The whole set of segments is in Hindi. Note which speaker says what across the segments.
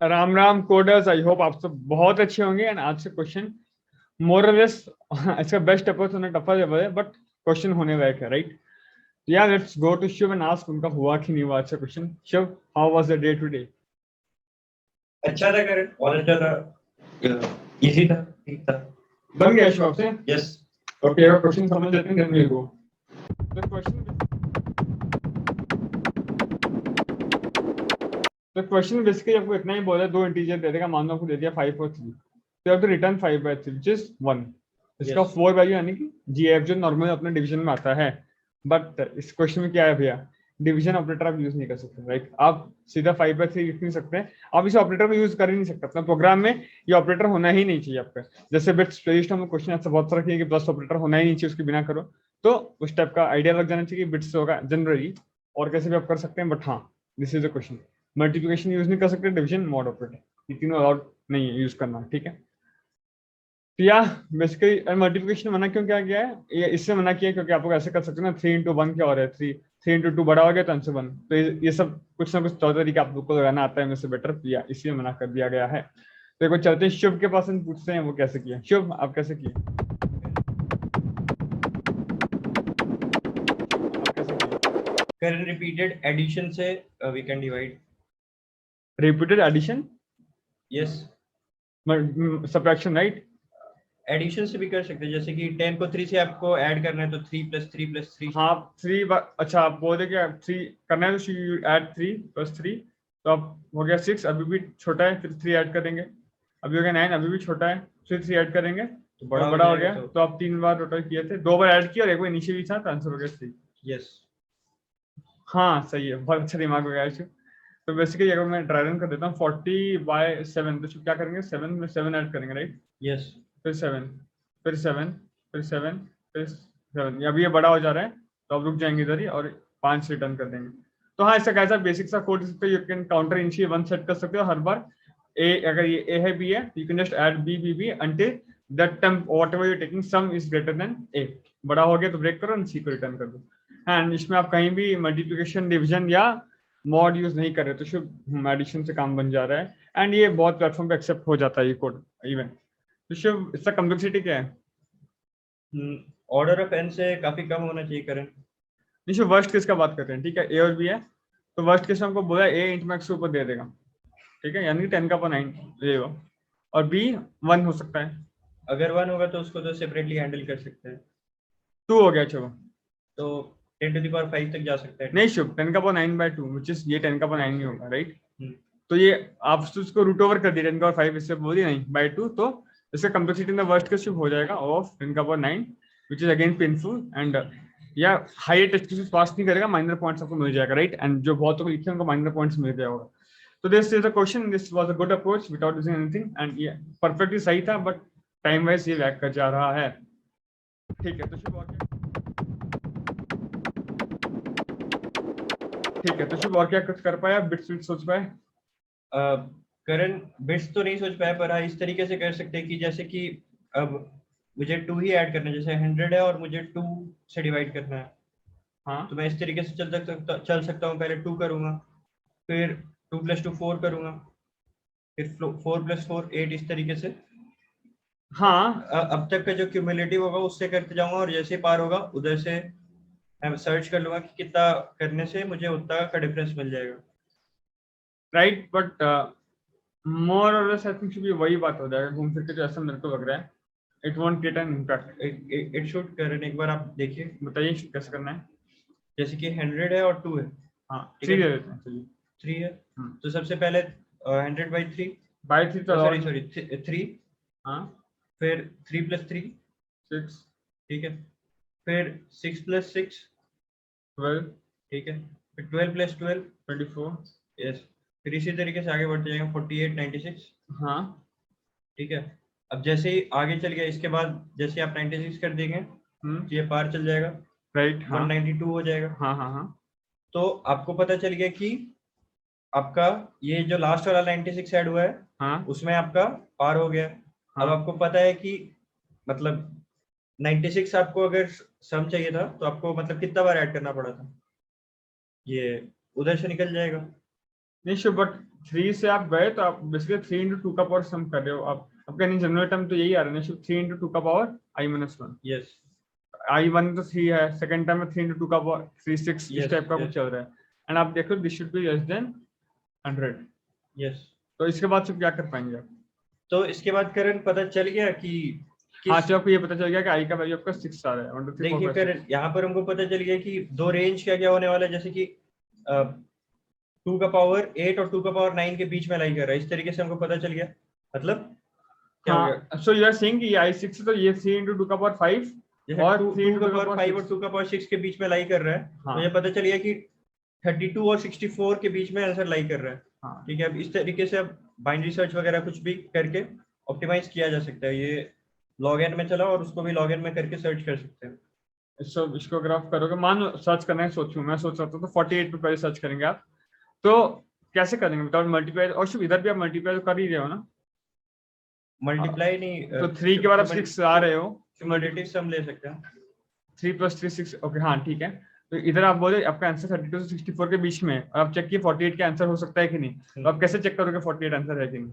Speaker 1: Ram Ram coders, I hope आप सब बहुत अच्छे होंगे। एंड आज से क्वेश्चन मोर और लेस इसका बेस्ट अप्रोच होना टफा लेवल है, बट क्वेश्चन होने लायक है, राइट? या let's go to Shiv and ask उनका हुआ कि नहीं हुआ अच्छा question. Shiv, how was the day today?
Speaker 2: अच्छा था करण, और अच्छा था, इजी था, ठीक था।
Speaker 1: बन गया शिव आपसे?
Speaker 2: यस।
Speaker 1: ओके, क्वेश्चन समझ लेते हैं, देन वी गो। तो क्वेश्चन बेसिकली आपको इतना ही बोला, दो इंटीजर दे देगा, मान लो आपको दे दिया 5 और 3, तो आप तो रिटर्न 5/3 व्हिच इज 1। इसका 4 वैल्यू यानी कि जीएफ जो नॉर्मल अपने डिवीजन में आता है। बट इस क्वेश्चन में क्या है भैया, डिवीजन ऑपरेटर आप यूज नहीं कर सकते, राइट? आप सीधा 5/3 लिख नहीं सकते, आप इस ऑपरेटर को यूज कर ही नहीं सकते अपने प्रोग्राम में। ये ऑपरेटर होना ही नहीं चाहिए आपका। जैसे बिट्स प्लेलिस्ट हम क्वेश्चन ऐसा बहुत सारा किया कि प्लस ऑपरेटर होना ही नहीं चाहिए, उसके बिना करो, तो उस टाइप का आइडिया लग जाना चाहिए कि बिट्स होगा जनरली, और कैसे भी आप कर सकते हैं। बट हाँ, this is a question. Multiplication use नहीं कर सकते, डिवीजन, मॉड ऑपरेटर, ये तीनों अलाउड नहीं है यूज करना, ठीक है? तो या बेसिकली मल्टीप्लिकेशन मना क्यों किया गया है? ये इससे मना किया क्योंकि आप लोग ऐसे कर सकते हैं ना, 3 into 1 क्या हो रहा है, 3 3 into 2 बड़ा हो गया तो आंसर 1। तो ये सब कुछ ना कुछ तौर तरीके आप लोग को लगाना आता है, इससे बेटर किया, इसलिए मना कर दिया गया है। तो एक बार चलते हैं शुभ के पास, पूछते हैं वो कैसे किया। शुभ, आप कैसे किए?
Speaker 2: करण, रिपीटेड एडिशन से we can divide.
Speaker 1: Repeated addition?
Speaker 2: Yes.
Speaker 1: Subtraction, right?
Speaker 2: Addition से भी कर सकते हैं, जैसे कि 10 को 3 से आपको ऐड करना है तो 3 + 3 + 3।
Speaker 1: हाँ, 3 अच्छा, आप बोले कि 3 करना है तो यू ऐड 3 + 3, तो अब हो गया 6, अभी भी छोटा है, फिर 3 ऐड करेंगे, अभी हो गया 9, अभी भी छोटा है, फिर 3 ऐड करेंगे तो बड़ा हो गया। तो आप 3 बार टोटल किए थे, 2 बार ऐड किया और एक बार नीचे भी था, तो आंसर हो गया 3।
Speaker 2: यस।
Speaker 1: हाँ सही है, बहुत अच्छा दिमाग हो गया इशू। तो बेसिकली अगर मैं ड्राई रन कर देता हूँ 40/7, तो क्या करेंगे, 7 में 7 ऐड करेंगे, राइट?
Speaker 2: यस।
Speaker 1: फिर 7, फिर 7, फिर 7, फिर 7, अभी ये बड़ा हो जा रहा है, तो अब रुक जाएंगे इधर ही और 5 रिटर्न कर देंगे। तो हाँ, इसका कैसा बेसिक सा कोड सकते हो, you can counter initial 1 set कर सकते हो हर बार। ए, अगर ये ए है, बी है, you can just add B until that term whatever you taking sum is greater than A. बड़ा हो गया तो ब्रेक करो एंड सी को रिटर्न कर दो। एंड इसमें आप कहीं भी मल्टीप्लिकेशन, डिवीजन या मॉड यूज नहीं कर रहे, तो शुभ एडिशन से काम बन जा रहा है। एंड ये बहुत प्लेटफॉर्म पे एक्सेप्ट हो जाता है ये कोड इवन। तो शिव, इसका कॉम्प्लेक्सिटी क्या है?
Speaker 2: ऑर्डर ऑफ n से काफी कम होना चाहिए करण।
Speaker 1: नहीं, शिव वर्स्ट केस का बात करते हैं, ठीक है? ए और बी है, तो वर्स्ट केस में हमको बोला ए इंट मैक्स ऊपर दे देगा, ठीक है, यानी 10⁻9 देगा, और बी 1 हो सकता है।
Speaker 2: अगर 1 होगा तो उसको तो सेपरेटली हैंडल कर सकते हैं।
Speaker 1: 2 हो गया, चलो
Speaker 2: तो 10⁵ तक जा सकता है।
Speaker 1: नहीं शुभ, 10⁻9/2 विच इज ये 10⁻9 ही होगा, राइट? तो ये आप उसको रूट ओवर कर दिए 10⁵, इससे बोलिए नहीं बाय 2, तो इसका complexity in the worst case हो जाएगा of 10⁻9 which is again painful. And या हाई टेस्ट केसेस पास नहीं करेगा, माइनर पॉइंट्स आपको मिल जाएगा, राइट? एंड जो बहुत लोग लिखे उनको माइनर पॉइंट्स मिल गया होगा। तो this is the question, this was a good approach without using anything, and ये परफेक्टली सही था, बट टाइम वाइज ये लैग कर जा रहा है, ठीक है? तो शुभ और क्या, ठीक है? तो शुभ और क्या कुछ कर पाया, बिट्स सोच पाए?
Speaker 2: करण, बिट्स तो नहीं सोच पाया, पर हाँ इस तरीके से कर सकते हैं कि जैसे कि अब मुझे 2 ही ऐड करना है, जैसे 100 है और मुझे 2 से डिवाइड करना है।
Speaker 1: हाँ,
Speaker 2: तो मैं इस तरीके से चल सकता हूँ। पहले 2 करूँगा, फिर 2 + 2 4 करूँगा, फिर 4 + 4 8, इस तरीके से।
Speaker 1: हाँ,
Speaker 2: अब तक का जो क्यूमुलेटिव होगा उससे करते जाऊंगा, और जैसे पार होगा उधर से मैं सर्च कर लूंगा कि कितना करने से मुझे उतना का डिफरेंस मिल जाएगा,
Speaker 1: राइट? बट मोर और लेस आई थिंक भी वही बात हो जाएगा घूम फिर के, जो ऐसा मेरे को लग रहा है। It won't create an impact.
Speaker 2: It should करण। एक बार आप देखिए,
Speaker 1: बताइए कैसे करना है।
Speaker 2: जैसे कि 100 है और 2 है।
Speaker 1: हाँ,
Speaker 2: ठीक
Speaker 1: 3
Speaker 2: है,
Speaker 1: दे देते हैं, चलिए।
Speaker 2: 3 है। तो सबसे पहले 100/3,
Speaker 1: बाय 3 तो
Speaker 2: सॉरी 3,
Speaker 1: हाँ,
Speaker 2: फिर 3 + 3,
Speaker 1: 6,
Speaker 2: ठीक है, फिर 6 + 6,
Speaker 1: 12,
Speaker 2: ठीक है, फिर 12 + 12,
Speaker 1: 24।
Speaker 2: यस। फिर इसी तरीके से आगे बढ़ते जाएंगे, 48 96,
Speaker 1: हाँ,
Speaker 2: ठीक है। अब जैसे ही आगे चल गया, इसके बाद जैसे आप 96 कर देंगे तो ये पार चल जाएगा,
Speaker 1: राइट, हाँ,
Speaker 2: 192 हो जाएगा।
Speaker 1: हाँ, हाँ, हाँ,
Speaker 2: तो आपको पता चल गया कि आपका ये जो लास्ट वाला 96 ऐड हुआ है,
Speaker 1: हाँ,
Speaker 2: उसमें आपका पार हो गया।
Speaker 1: हाँ,
Speaker 2: अब आपको पता है कि मतलब 96 आपको अगर सम चाहिए था तो आपको मतलब कितना बार ऐड करना पड़ा था, ये उधर से निकल जाएगा।
Speaker 1: नहीं श्योर, बट 3 से आप गए तो आप बेसिकली 3 into 2 का पावर सम कर रहे हो आप, आपका नहीं जनरल टर्म तो यही आ रहा है ना, 3 into 2 का पावर i-1,
Speaker 2: यस
Speaker 1: i1 तो 3 है, सेकंड टर्म में 3 into 2 का पावर 3 6 इस
Speaker 2: Yes,
Speaker 1: टाइप का कुछ
Speaker 2: yes.
Speaker 1: चल रहा है, एंड आप देखो this should be less than 100।
Speaker 2: Yes
Speaker 1: तो इसके बाद से क्या कर पाएंगे आप?
Speaker 2: तो इसके बाद करण पता चल गया कि
Speaker 1: हाँ, चलो आपको ये पता चल गया कि i का वैल्यू आपका 6 आ रहा है, 1 2 3 4
Speaker 2: देखिए
Speaker 1: 5
Speaker 2: करण यहाँ पर हमको पता चल गया कि दो रेंज क्या क्या होने वाला है, जैसे कि 2 का पावर 8 और 2 का पावर 9 के बीच में लाई कर रहा है, इस तरीके से हमको पता चल गया। मतलब क्या हो गया,
Speaker 1: हाँ, सो यू आर सेइंग कि i6 तो ये 3 into 2 का पावर 5
Speaker 2: जैसे
Speaker 1: और
Speaker 2: 2
Speaker 1: 3
Speaker 2: का
Speaker 1: into 2 का
Speaker 2: पावर
Speaker 1: पावर
Speaker 2: 5 और
Speaker 1: 6।
Speaker 2: 2 का पावर 6 के बीच में लाई कर रहा है।
Speaker 1: हाँ।
Speaker 2: मुझे पता चल गया कि 32 और 64 के बीच में आंसर लाई कर रहा है।
Speaker 1: हाँ,
Speaker 2: ठीक है, अब इस तरीके से अब बाइनरी सर्च वगैरह कुछ भी करके ऑप्टिमाइज किया जा सकता है। ये लॉग एन में चला और उसको भी लॉग एन में करके सर्च कर सकते हैं।
Speaker 1: इसको अगर आप करोगे, मान लो सर्च करना है, सोचूं मैं सोच रहा था तो 48 पे पहले सर्च करेंगे आप, तो कैसे करेंगे विदाउट मल्टीप्लाई? और शुभ इधर भी आप मल्टीप्लाई कर ही रहे हो ना,
Speaker 2: मल्टीप्लाई नहीं,
Speaker 1: तो 3 के बाद आप 6 आ रहे हो,
Speaker 2: क्यूमुलेटिव सम ले सकते हैं।
Speaker 1: 3 + 3 6, ओके हाँ ठीक है। तो इधर आप बोले आपका आंसर 32 से 64 के बीच में, और आप चेक किए 48 का आंसर हो सकता है कि नहीं, तो आप कैसे चेक करोगे 48 आंसर है कि नहीं?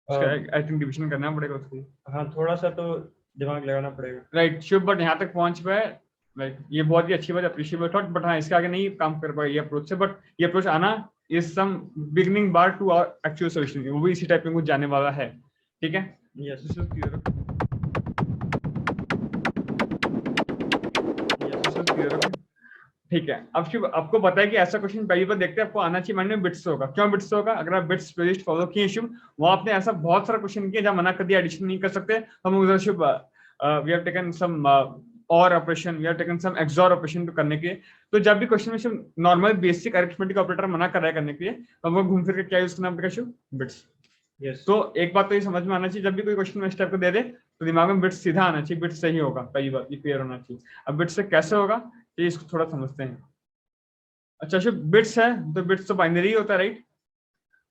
Speaker 1: उसका आई थिंक डिवीजन करना पड़ेगा उसको।
Speaker 2: हाँ, थोड़ा सा तो दिमाग लगाना पड़ेगा।
Speaker 1: राइट शुभ, बट यहाँ तक पहुंच पाए, लाइक ये बहुत ही अच्छी बात, अप्रिशिएबल थॉट, बट हाँ इसके आगे नहीं काम कर पाए ये अप्रोच से, बट ये अप्रोच आना is some beginning bar to our actual solution, वो भी इसी टाइप में कुछ जाने वाला है। ठीक है,
Speaker 2: यस
Speaker 1: दिस इज क्लियर। ठीक है, अब शिव आपको पता है कि ऐसा क्वेश्चन पहली बार देखते हैं, आपको आना चाहिए माइंड में बिट्स से होगा। क्यों बिट्स से होगा? अगर आप बिट्स प्लेलिस्ट फॉलो किए शिव, वो आपने ऐसा बहुत सारा क्वेश्चन किया जहां मना कर दिया, एडिशन नहीं कर सकते, हम उधर शिव we have taken some OR operation, we have taken some XOR operation तो करने के लिए। तो जब भी क्वेश्चन में शिव नॉर्मल बेसिक अरिथमेटिक ऑपरेटर मना कर रहा है करने के लिए, तो हमको घूम फिर के क्या यूज करना पड़ेगा शिव? बिट्स।
Speaker 2: यस
Speaker 1: तो एक बात तो ये समझ में आना चाहिए, जब भी कोई क्वेश्चन में इस टाइप को दे दे तो दिमाग में बिट्स सीधा आना चाहिए, बिट्स सही होगा, पहली बात ये क्लियर होना चाहिए। अब बिट्स से कैसे होगा ये इसको थोड़ा समझते हैं। अच्छा शिव, बिट्स है तो बिट्स तो बाइनरी होता है, राइट?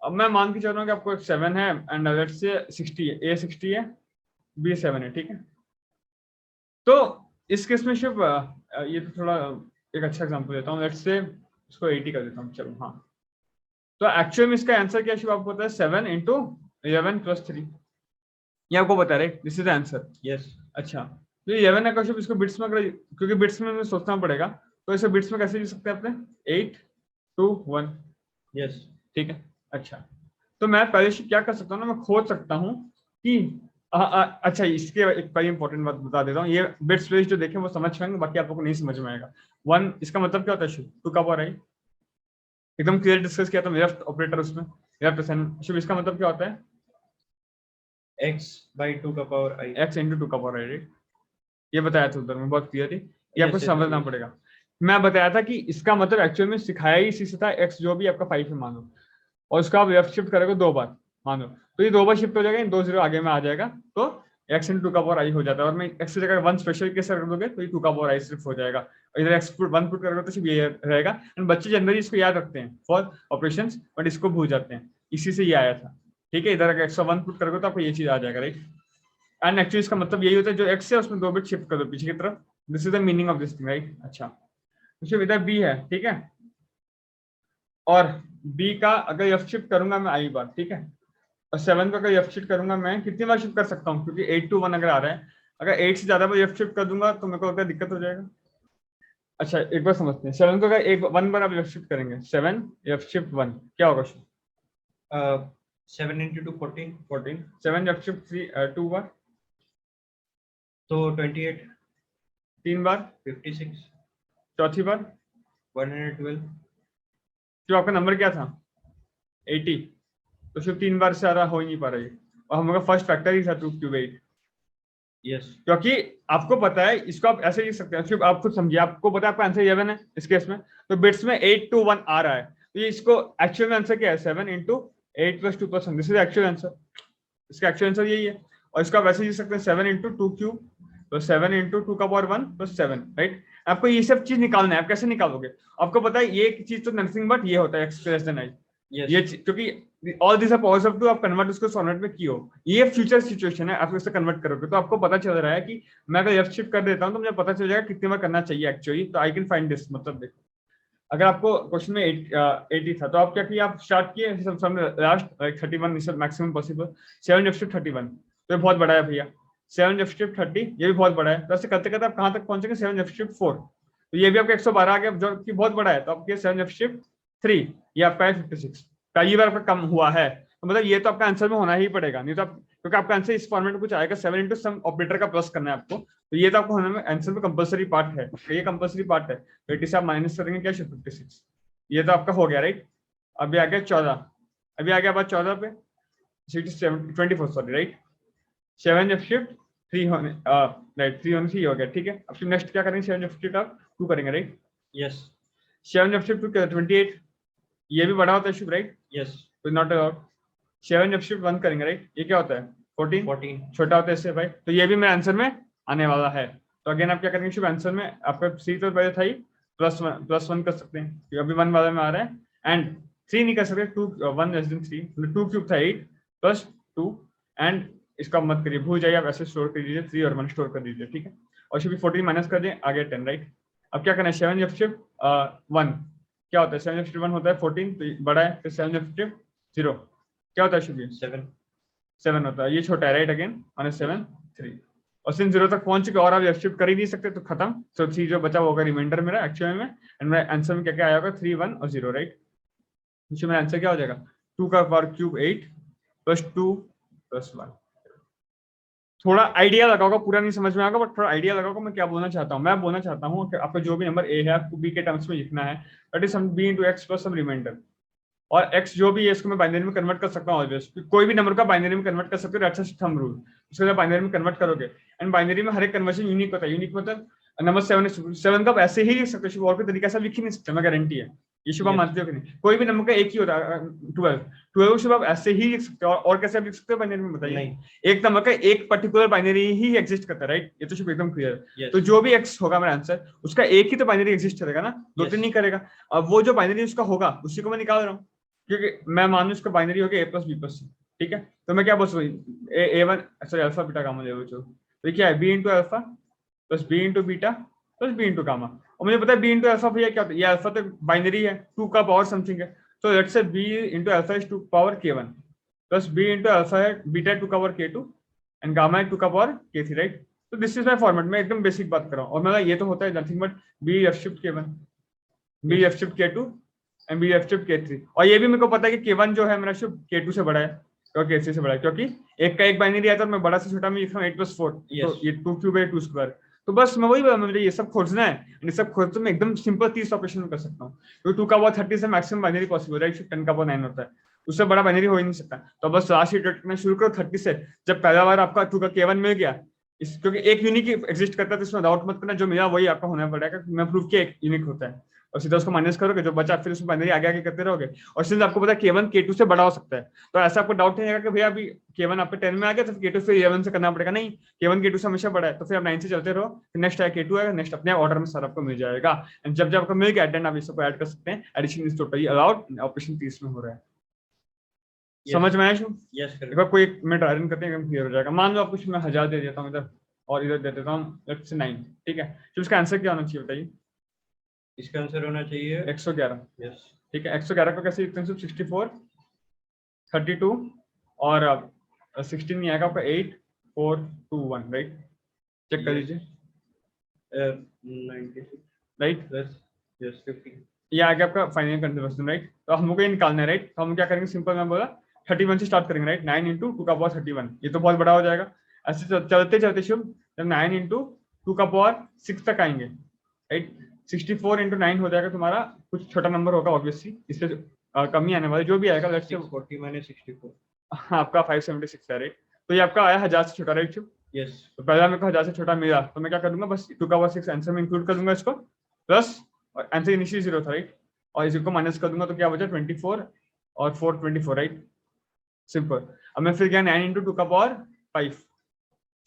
Speaker 1: अब मैं मान के चल रहा हूँ कि आपको एक 7 है एंड लेट्स से 60 है, A 60 है, B 7 है, ठीक है? तो इस केस में शिव ये तो थोड़ा एक अच्छा एग्जांपल देता हूँ, लेट्स से इसको 80 कर देता हूँ, चलो हाँ। तो एक्चुअल में इसका आंसर क्या शिव आपको पता है? 7 into 11 + 3, ये आपको पता है right? This is the answer.
Speaker 2: Yes
Speaker 1: अच्छा, तो 11 है क्वेश्चन, इसको बिट्स में अगर, क्योंकि बिट्स में हमें सोचना पड़ेगा, तो इसे बिट्स में कैसे लिख सकते हैं अपने? 8 2 1,
Speaker 2: यस
Speaker 1: ठीक है। अच्छा, तो मैं पहले से क्या कर सकता हूँ ना, मैं खोज सकता हूँ कि अच्छा इसके एक पहले इंपॉर्टेंट बात बता देता हूँ, ये बिट्स प्लेस जो देखें वो समझ पाएंगे, बाकी आप लोग को नहीं समझ में आएगा। 1 इसका मतलब क्या होता है शिव? 2 का पावर आई, एकदम क्लियर डिस्कस किया था मेरा ऑपरेटर उसमें, मेरा परसेंट शिव, इसका मतलब क्या होता है?
Speaker 2: x/2 का पावर i,
Speaker 1: x into 2 का पावर आई, राइट? ये बताया था उधर में, बहुत क्लियर थी, ये आपको
Speaker 2: Yes, yes,
Speaker 1: समझना
Speaker 2: yes.
Speaker 1: पड़ेगा। मैं बताया था कि इसका मतलब एक्चुअल में सिखाया ही इसी से था, x जो भी आपका 5 है मानो, और उसका आप लेफ्ट शिफ्ट करोगे 2 बार मानो, तो ये 2 बार शिफ्ट हो जाएगा, इन 2 0 आगे में आ जाएगा, तो x into 2 का पावर i हो जाता है। और मैं x की जगह 1 स्पेशल केस कर दोगे तो ये 2 का पावर i सिर्फ हो जाएगा, और इधर x 1 पुट करोगे तो सिर्फ ये रहेगा। एंड बच्चे जनरली इसको याद रखते हैं फॉर ऑपरेशंस, बट इसको भूल जाते हैं, इसी से ये आया था। ठीक है, इधर अगर x 1 पुट करोगे तो आपको ये चीज आ जाएगा, राइट? एंड एक्चुअली इसका मतलब यही होता है, जो x है उसमें 2 बिट शिफ्ट कर दो पीछे की तरफ, this is the meaning of this thing, right? अच्छा, तो इधर b है, ठीक है, और b का अगर लेफ्ट शिफ्ट करूंगा मैं i बार, ठीक है, और 7 का अगर लेफ्ट शिफ्ट करूंगा मैं कितनी बार शिफ्ट कर सकता हूँ? क्योंकि 8 to 1 अगर आ रहा है, अगर 8 से ज्यादा बार लेफ्ट शिफ्ट कर दूंगा तो मेरे को अगर दिक्कत हो जाएगा। अच्छा, एक बार समझते हैं, 7 को अगर 1 बार आप लेफ्ट शिफ्ट करेंगे, 7 लेफ्ट शिफ्ट 1 क्या होगा?
Speaker 2: 7 into 2 14,
Speaker 1: 14, 7 लेफ्ट शिफ्ट 2 बार
Speaker 2: तो 28,
Speaker 1: 3 बार
Speaker 2: 56,
Speaker 1: चौथी बार
Speaker 2: 112,
Speaker 1: जो आपका नंबर क्या था 80, तो सिर्फ 3 बार से ज्यादा हो ही नहीं पा रही, और हम लोग का फर्स्ट फैक्टर ही था 2 cube 8,
Speaker 2: यस
Speaker 1: क्योंकि आपको पता है इसको आप ऐसे लिख सकते हैं, सिर्फ आप खुद समझिए, आपको पता है आपका आंसर 11 है इस केस में, तो बिट्स में 8 to 1 आ रहा है, तो ये इसको एक्चुअल में आंसर क्या है? 7 into 8 + 2 + 1, this is actual answer, इसका एक्चुअल आंसर यही है। और इसको आप ऐसे लिख सकते हैं 7 into 2 cube, तो 7 into 2 का पावर 1 + 7, राइट? आपको ये सब चीज निकालना है, आप कैसे निकालोगे? आपको पता है ये चीज तो नथिंग बट ये होता है x > i,
Speaker 2: यस
Speaker 1: ये क्योंकि all this are powers of 2, आप कन्वर्ट उसको सॉल्वेंट में किए हो, ये फ्यूचर सिचुएशन है, आप इससे कन्वर्ट करोगे तो आपको पता चल रहा है कि मैं अगर लेफ्ट शिफ्ट कर देता हूं तो मुझे पता चल जाएगा कितनी बार करना चाहिए एक्चुअली, तो आई कैन फाइंड दिस, मतलब देखो अगर आपको क्वेश्चन में 80 था तो आप क्या किया, आप स्टार्ट किए लास्ट 31 इज मैक्सिमम पॉसिबल, 7/31, तो ये बहुत बड़ा है भैया। 7/30 ये भी बहुत बड़ा है, तो ऐसे करते करते आप कहाँ तक पहुंचेंगे, 7/4, तो ये भी आपका 112 आ गया जो कि बहुत बड़ा है, तो आपके 7/3 ये आपका है 56, पहली बार आपका कम हुआ है, तो मतलब ये तो आपका आंसर में होना ही पड़ेगा, नहीं तो आप, क्योंकि आपका आंसर इस फॉर्मेट में कुछ आएगा, 7 इंटू सम ऑपरेटर का प्लस करना है आपको, तो ये तो आपको होने में आंसर में कंपलसरी पार्ट है, ये कंपलसरी पार्ट है, 80 से आप माइनस करेंगे क्या, 56, ये तो आपका हो गया राइट। अभी आ गया 14, अभी आ गया बात 14 पे, 24 सॉरी राइट, 7/3 होने राइट, 3 होने से ये हो गया, ठीक है। अब फिर नेक्स्ट क्या करेंगे, 7/50 का 2 करेंगे राइट,
Speaker 2: यस
Speaker 1: 7/2 28, ये भी बड़ा होता है शुभ राइट,
Speaker 2: यस
Speaker 1: तो नॉट अलाउड। 7/1 करेंगे राइट, ये क्या होता है 14 छोटा होता है इससे भाई, तो ये भी मेरे आंसर में आने वाला है, तो अगेन आप क्या करेंगे शुभ, आंसर में आपका 3 तो पहले था ही, +1 कर सकते हैं, क्योंकि अभी 1 वाले में आ रहा है, एंड 3 नहीं कर सकते, 2 1 लेस देन 3, मतलब 2 क्यूब था 8 +2, एंड इसका मत करिए, भूल जाइए, आप ऐसे स्टोर कर दीजिए, 3 और 1 स्टोर कर दीजिए, ठीक है। और शुभ 14 माइनस कर दें, आ गया 10 राइट। अब क्या करना है, 7/1 क्या होता है, 7/1 होता है 14, तो ये बड़ा है, फिर 7/0 क्या होता है शुभ, 7 होता है, ये छोटा है राइट, अगेन माइनस 7 3, और सिंस 0 तक पहुंच चुके और आप शिफ्ट कर ही नहीं सकते, तो खत्म, तो 3 जो बचा होगा रिमाइंडर मेरा एक्चुअल में, एंड मेरा आंसर में क्या क्या आया होगा, 3 1 और 0 राइट। इसमें मेरा आंसर क्या हो जाएगा, 2 का पावर क्यूब 8 +2 +1। थोड़ा आइडिया लगाओगा, पूरा नहीं समझ में आएगा, बट थोड़ा आइडिया लगाओगा मैं क्या बोलना चाहता हूँ। मैं बोलना चाहता हूँ कि आपका जो भी नंबर ए है आपको बी के टर्म्स में लिखना है, that is some b into x plus some remainder, और x जो भी है इसको मैं बाइनरी में कन्वर्ट कर सकता हूँ ऑलवेज, कोई भी नंबर का बाइनरी में कन्वर्ट कर सकते हो, दैट्स अ थंब रूल, उसको जब बाइनरी में कन्वर्ट करोगे, एंड बाइनरी में हर एक कन्वर्जन यूनिक होता है, यूनिक मतलब नंबर 7 का आप ऐसे ही लिख सकते हो, और कोई तरीके से लिख ही नहीं सकते, मैं गारंटी है, ये शुभ
Speaker 2: Yes.
Speaker 1: मानते हो कि नहीं, कोई भी नंबर का एक ही होता है, 12 शुभ आप ऐसे ही लिख सकते हो, और कैसे आप लिख सकते हो बाइनरी में बताइए,
Speaker 2: नहीं
Speaker 1: एक नंबर का एक पर्टिकुलर बाइनरी ही एग्जिस्ट करता है राइट, ये तो शुभ एकदम क्लियर है।
Speaker 2: Yes.
Speaker 1: तो जो भी x होगा मेरा आंसर, उसका एक ही तो बाइनरी एग्जिस्ट करेगा ना, दो तीन
Speaker 2: Yes.
Speaker 1: नहीं करेगा, अब वो जो बाइनरी उसका होगा उसी को मैं निकाल रहा हूँ, क्योंकि मैं मान लूं इसका बाइनरी हो गया a + b + c, ठीक है, तो मैं क्या बोल सकता हूँ, a1 sorry alpha beta gamma ले लो, तो क्या है b into alpha + b into beta + b into gamma, और मुझे पता है b इंटू अल्फा भैया क्या होता है, ये अल्फा तो बाइनरी है, 2 का पावर समथिंग है, तो let's say b into alpha is 2 power k1 + b into alpha है बीटा 2 का पावर k2 एंड गामा है 2 का पावर k3 राइट। तो दिस इज माय फॉर्मेट, मैं एकदम बेसिक बात कर रहा हूँ, और मेरा ये तो होता है nothing but b f shift k1 b f shift k2 and b f shift k3, और ये भी मेरे को पता है कि k1 जो है मेरा शिफ्ट k2 से बड़ा है और k3 से बड़ा है, क्योंकि एक का एक बाइनरी आता है, मैं बड़ा से छोटा में लिख रहा हूँ 8 + 4, तो ये 2 क्यूब है 2 स्क्वायर, तो बस मैं वही बोला, मुझे ये सब खोजना है, ये सब खोज तो मैं एकदम सिंपल 30 ऑपरेशन में कर सकता हूँ, क्योंकि 2 का पावर 30 से मैक्सिमम बाइनरी पॉसिबल है, 10 का पावर 9 होता है, उससे बड़ा बाइनरी हो ही नहीं सकता, तो बस लास्ट इटरेट करना शुरू करो 30 से, जब पहला बार आपका 2 का k1 मिल गया, इस क्योंकि एक यूनिक एग्जिस्ट करता है, तो इसमें डाउट मत करना, जो मिला वही आपका होना पड़ेगा, मैं प्रूव किया एक यूनिक होता है, और सीधा उसको माइनस करोगे, जो बचा फिर उसमें बाइनरी आगे आगे करते रहोगे, और सिंस आपको पता है k1 k2 से बड़ा हो सकता है, तो ऐसा आपको डाउट नहीं आएगा कि भैया अभी k1 आपके 10 में आ गया तो k2 फिर 11 से करना पड़ेगा, नहीं, k1 k2 से हमेशा बड़ा है, तो फिर आप 9 से चलते रहो, फिर नेक्स्ट आया k2 आएगा, नेक्स्ट अपने ऑर्डर में सारा आपको मिल जाएगा, एंड जब जब आपको मिल गया देन आप इसको ऐड कर सकते हैं, addition is totally allowed, operation 30 में हो रहा है। समझ में आया शू? एक बार कोई एक मिनट रन करते हैं, क्लियर हो जाएगा। मान लो आपको मैं 1000 दे देता हूँ इधर और इधर दे देता हूँ लेट्स से 9, ठीक है, तो इसका आंसर क्या होना चाहिए बताइए?
Speaker 2: इसका आंसर होना चाहिए
Speaker 1: 111,
Speaker 2: यस
Speaker 1: ठीक है। 111 को कैसे लिखते हैं? 64 32 और 16 नहीं आएगा आपका, 8 4 2 1 राइट, चेक कर लीजिए
Speaker 2: 96
Speaker 1: राइट,
Speaker 2: प्लस यस 50,
Speaker 1: ये आ गया आपका फाइनल कंट्रीब्यूशन राइट, तो हमको ये निकालना है राइट, तो हम क्या करेंगे, सिंपल मैं बोला 31 से स्टार्ट करेंगे राइट, 9 इंटू 2 का पावर 31, ये तो बहुत बड़ा हो जाएगा, ऐसे चलते चलते शुभ जब 9 इंटू 2 का पावर 6 तक आएंगे राइट, 64 इंटू 9 हो जाएगा तुम्हारा, कुछ छोटा नंबर होगा ऑब्वियसली, इससे कमी आने वाली, जो भी आएगा लेट्स से
Speaker 2: 40 माइनस 64
Speaker 1: आपका 576 है राइट, तो ये आपका आया 1000 से छोटा राइट शुभ,
Speaker 2: यस
Speaker 1: तो पहला मेरे को 1000 से छोटा मिला, तो मैं क्या करूंगा, बस 2 का पावर 6 आंसर में इंक्लूड कर दूंगा इसको, प्लस और आंसर इनिशियली 0 था राइट, और इसको माइनस कर दूंगा तो क्या बचा 24 और 4 24 राइट, सिंपल। अब मैं फिर क्या 9 इंटू 2 का पावर 5,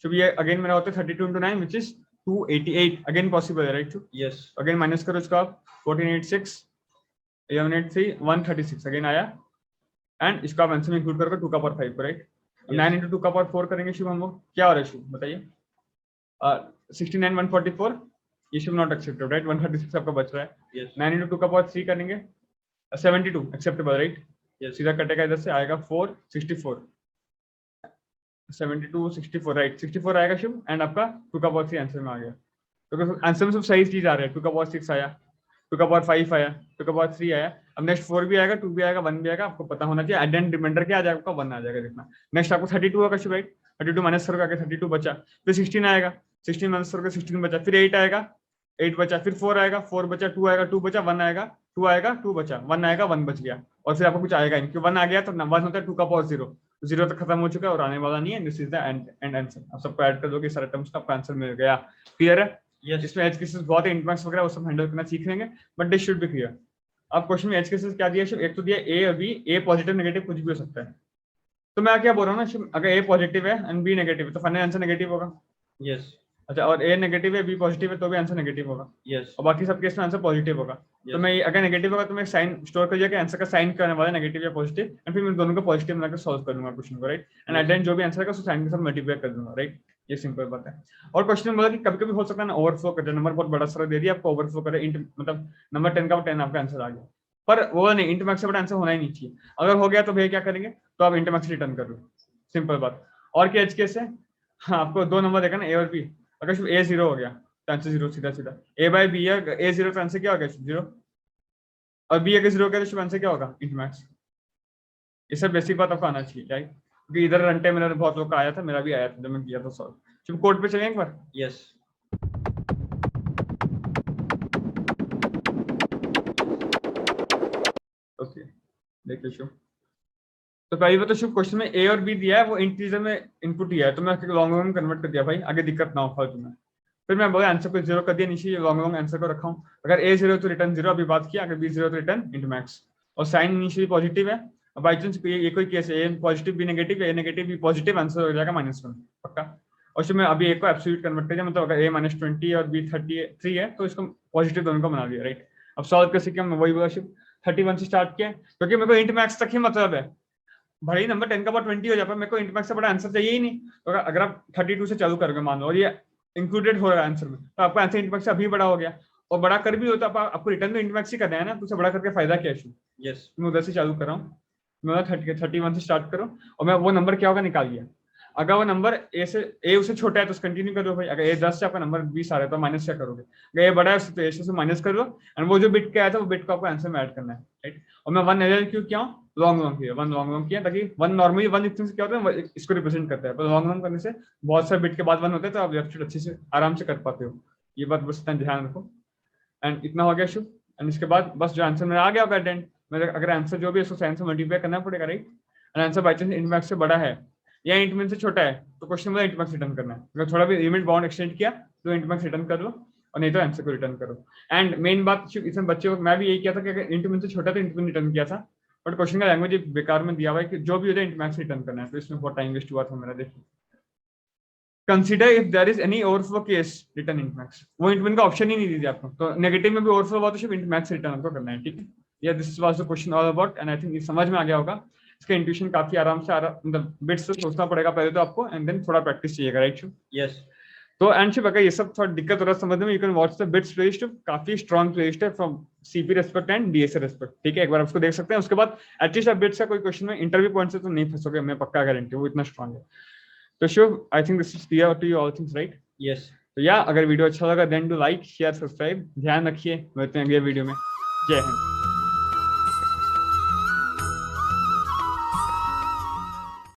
Speaker 1: तो ये अगेन मेरा होता है 32 into 9 which is 288, again possible है राइट,
Speaker 2: यस
Speaker 1: अगेन माइनस करो इसको आप, 1486 1183 136 अगेन आया, एंड इसको आप आंसर में इंक्लूड करोगे 2 का पावर 5 राइट, 9 इंटू 2 का पावर 4 करेंगे शुभ हम लोग, क्या हो रहा है शुभ बताइए? 69 144 ये शुड नॉट एक्सेप्टेड, राइट? 136 आपका बच रहा है।
Speaker 2: Yes.
Speaker 1: 9 into 2 का पावर 3 करेंगे, 72 एक्सेप्टेबल, राइट?
Speaker 2: Yes.
Speaker 1: सीधा कटेगा, इधर से आएगा 4 64, 72 64, राइट? 64 आएगा शुभ, एंड आपका 2 का पावर 3 आंसर में आ गया। तो आंसर में सब सही चीज आ रहा है। 2 का पावर 6 आया, 2 का पावर 5 आया, 2 का पावर 3 आया। अब नेक्स्ट 4 भी आएगा, 2 भी आएगा, 1 भी आएगा। आपको पता होना चाहिए एडेंट रिमाइंडर क्या आ जाएगा, आपका 1 आ जाएगा। देखना नेक्स्ट आपको 32 होगा शुभ, राइट? 32 माइनस करके आगे 32 बचा, फिर 16 आएगा, 16 माइनस करके 16 बचा, फिर 8 आएगा, 8 बचा, फिर 4 आएगा, 4 बचा, 2 आएगा, 2 बचा, 1 आएगा, 2 आएगा, 2 बचा, 1 आएगा, 1 बच गया, और फिर आपको कुछ आएगा नहीं, क्योंकि 1 आ गया तो 1 होता है 2 का पावर 0, 0 तक खत्म हो चुका है और आने वाला नहीं है। This is the end answer. आप सबको ऐड कर दोगे, सारे टर्म्स का आपका आंसर मिल गया। क्लियर है?
Speaker 2: Yes.
Speaker 1: इसमें एज केसेस बहुत है, इंटरमेक्स वगैरह वो सब हैंडल करना सीख लेंगे, but this should be clear. अब क्वेश्चन में एज केसेस क्या दिया? एक तो दिया ए और बी, ए पॉजिटिव नेगेटिव कुछ भी हो सकता है। तो मैं क्या बोल रहा हूँ ना, अगर ए पॉजिटिव है एंड बी नेगेटिव है तो फाइनल आंसर नेगेटिव होगा।
Speaker 2: Yes.
Speaker 1: अच्छा, और ए नेगेटिव है, बी पॉजिटिव है, तो भी आंसर नेगेटिव होगा।
Speaker 2: Yes.
Speaker 1: और बाकी सब केस में आंसर पॉजिटिव होगा। तो
Speaker 2: Yes.
Speaker 1: मैं अगर नेगेटिव होगा तो मैं साइन स्टोर कर दिया आंसर का साइन करने वाला नेगेटिव या पॉजिटिव, एंड फिर मैं दोनों को पॉजिटिव बनाकर सॉल्व कर दूंगा क्वेश्चन को, right? And at the end जो भी आंसर है उसको साइन के साथ मल्टीप्लाई कर दूंगा, राइट? ये सिंपल बात है। और क्वेश्चन में बोला कि कभी कभी हो सकता है ना ओवरफ्लो कर दे, नंबर बहुत बड़ा सारा दे दिया आपको, ओवरफ्लो करे, मतलब नंबर 10 का 10 आपका आंसर आ गया, पर वो नहीं, इंटरमैक्स से बड़ा आंसर होना ही नहीं चाहिए। अगर हो गया तो भैया क्या करेंगे, तो आप इंटरमैक्स रिटर्न कर लो, सिंपल बात। और क्या एज केस है? हाँ, आपको 2 नंबर देखा ना, ए और बी, अगर सिर्फ ए 0 हो गया तो आंसर 0 सीधा सीधा। ए बाय बी है, ए 0 तो आंसर क्या होगा? 0। और बी अगर 0 हो गया तो आंसर क्या होगा? इंटरमैक्स। ये सब बेसिक बात आपको आना चाहिए, राइट? क्योंकि इधर रनटे मेरा बहुत लोग का आया था, मेरा भी आया था जब मैं किया था सॉल्व। चुप, कोड पे चलें एक बार।
Speaker 2: Yes.
Speaker 1: ओके, देखिए शुभ, तो पहली बात तो शुभ क्वेश्चन में ए और बी दिया है, वो इंटीजर में इनपुट दिया है, तो मैं लॉन्ग लॉन्ग में कन्वर्ट कर दिया भाई, आगे दिक्कत ना हो फालतू में। फिर मैं बोला आंसर को 0 कर दिया, नीचे लॉन्ग लॉन्ग आंसर को रखा हूँ। अगर ए 0 तो रिटर्न 0, अभी बात किया, अगर बी 0 तो रिटर्न इंटरमैक्स, और साइन इनिशियली पॉजिटिव है। अब बाई चांस ये कोई केस है, ए पॉजिटिव बी नेगेटिव, ए नेगेटिव बी पॉजिटिव, आंसर हो जाएगा -1 पक्का। और उसमें अभी ए को एब्सोल्यूट कन्वर्ट कर दिया, मतलब अगर ए -20 और बी 33 है तो इसको पॉजिटिव दोनों को बना दिया, राइट? अब सॉल्व कैसे किया, मैं वही बोला शुभ, 31 से स्टार्ट किया, क्योंकि मेरे को इंटरमैक्स तक ही मतलब है। भाई नंबर 10 का पावर 20 हो जाता है, मेरे को इंटरमैक्स से बड़ा आंसर चाहिए ही नहीं। तो अगर आप 32 से चालू करोगे मान लो, और ये इंक्लूडेड हो रहा है आंसर में, तो आपका आंसर इंटरमैक्स से अभी बड़ा हो गया, और बड़ा कर भी होता है आपको रिटर्न तो इंटरमैक्स ही करना है ना, तो उसे बड़ा करके फायदा क्या है?
Speaker 2: Yes.
Speaker 1: मैं उधर से चालू कर रहा हूँ, मैं 31 से स्टार्ट करो, और मैं वो नंबर क्या होगा निकाल लिया। अगर वो नंबर ए उससे छोटा है तो कंटिन्यू करो भाई। अगर ए 10 से आपका नंबर 20 आ रहा है तो माइनस क्या करोगे? अगर ए बड़ा है तो ए से माइनस कर लो, एंड वो जो बिट क्या आया था वो बिट को आपको आंसर में ऐड करना है, राइट? और मैं 1 एल क्यों किया हूँ? लॉन्ग लॉन्ग किया, 1 लॉन्ग लॉन्ग किया, ताकि 1 नॉर्मली 1 इतने से क्या होता है, इसको रिप्रेजेंट करता है, पर लॉन्ग लॉन्ग करने से बहुत सारे बिट के बाद 1 होता है, तो आप लेफ्ट अच्छे से आराम से कर पाते हो। ये बात बस इतना ध्यान रखो। एंड इतना हो गया शुभ, एंड इसके बाद बस जो आंसर मेरा आ गया एट एंड, मेरे अगर आंसर जो भी है उसको साइन से मल्टीप्लाई करना पड़ेगा, right? And answer by chance int max से बड़ा है या इंटरमैक्स से छोटा है तो क्वेश्चन में इंटरमैक्स रिटर्न करना है। अगर थोड़ा भी लिमिट बाउंड एक्सटेंड किया तो इंटरमैक्स रिटर्न कर लो, और नहीं तो आंसर को रिटर्न करो। एंड मेन बात इसमें बच्चे को मैं भी यही किया था कि अगर इंटरमैक्स से छोटा तो इंटरमैक्स रिटर्न किया था, बट क्वेश्चन का लैंग्वेज बेकार में दिया हुआ है कि जो भी हो जाए इंटरमैक्स रिटर्न करना है, तो इसमें बहुत टाइम वेस्ट हुआ था मेरा। देखिए, consider if there is any overflow case return int max, वो इंटरमैक्स का ऑप्शन ही नहीं दिया आपको, तो नेगेटिव में भी ओवरफ्लो हुआ तो सिर्फ इंटरमैक्स रिटर्न आपको करना है, ठीक है? या this was the question all about, and I think ये समझ में आ गया होगा। इसका इंट्यूशन काफी आराम से मतलब बिट्स से सोचना पड़ेगा पहले तो आपको, एंड देन थोड़ा प्रैक्टिस चाहिएगा, राइट?
Speaker 2: Yes.
Speaker 1: तो एंड शिव अगर ये सब थोड़ा दिक्कत हो रहा है समझने में, you can watch the bits playlist, काफी स्ट्रॉन्ग प्लेलिस्ट है from CP respect and DSA respect, ठीक है? एक बार उसको देख सकते हैं, उसके बाद एटलीस्ट आप बिट्स का कोई क्वेश्चन में इंटरव्यू पॉइंट से तो नहीं फंसोगे, मैं पक्का गारंटी, वो इतना स्ट्रॉन्ग है। तो Shiv, I think this is clear to you all things, right?
Speaker 2: Yes.
Speaker 1: तो या अगर वीडियो अच्छा लगा then do like share subscribe, ध्यान रखिए, मिलते हैं अगले वीडियो में। जय हिंद।